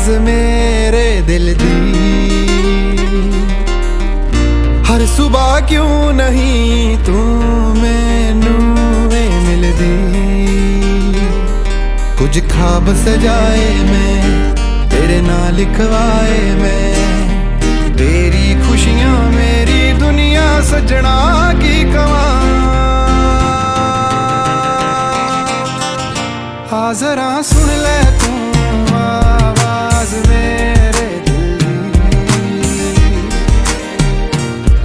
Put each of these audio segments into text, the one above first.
आवाज मेरे दिल दी। हर सुबह क्यों नहीं तू मैनू मिलदी। कुछ ख्वाब सजाए मैं तेरे नाल लिखवाए मैं, तेरी खुशियां मेरी दुनिया सजना की कवां। आ जरा सुन ले तू आवाज मेरे दिल दी।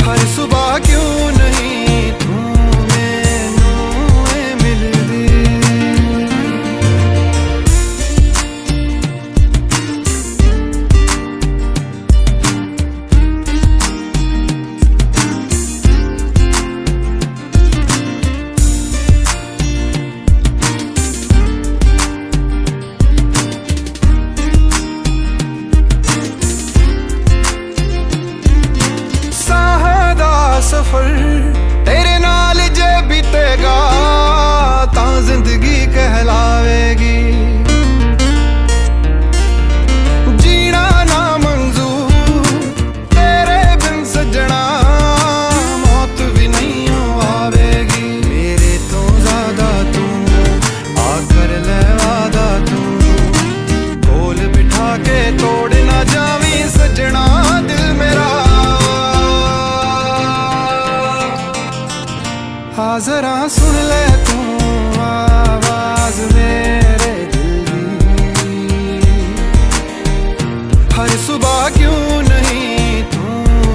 हर सुबह क्यों नहीं तू मैनू मिलदी। सफर तेरे नाल जे बीतेगा तां जिंदगी कहलावेगी। जीना ना मंजूर तेरे बिन सजना, मौत भी नहीं आवेगी। मेरे तो ज्यादा तू आकर ले वादा, तू कोल बिठा के तोड़ ना जावी सजना दिल मेरा। आ जरा सुन ले तू आवाज मेरे दिल दी। हर सुबह क्यों नहीं तू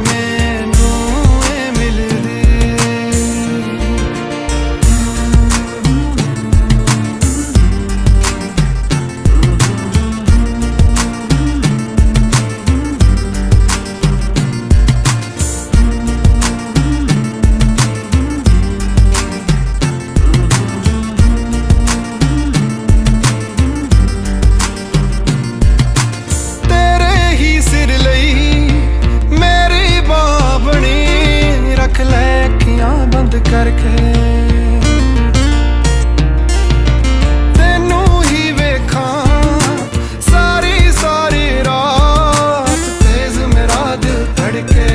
मैनू मिलदी। बंद करके तेनू ही वेखा सारी सारी रात, तेज मेरा दिल धड़के।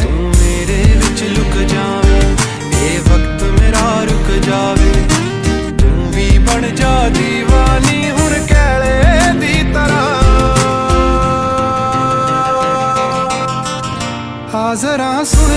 तू मेरे विच लुक जावे ये वक्त मेरा रुक जावे, तू भी बन जा दीवानी हुण कैले दी तरह। आ जरा सुन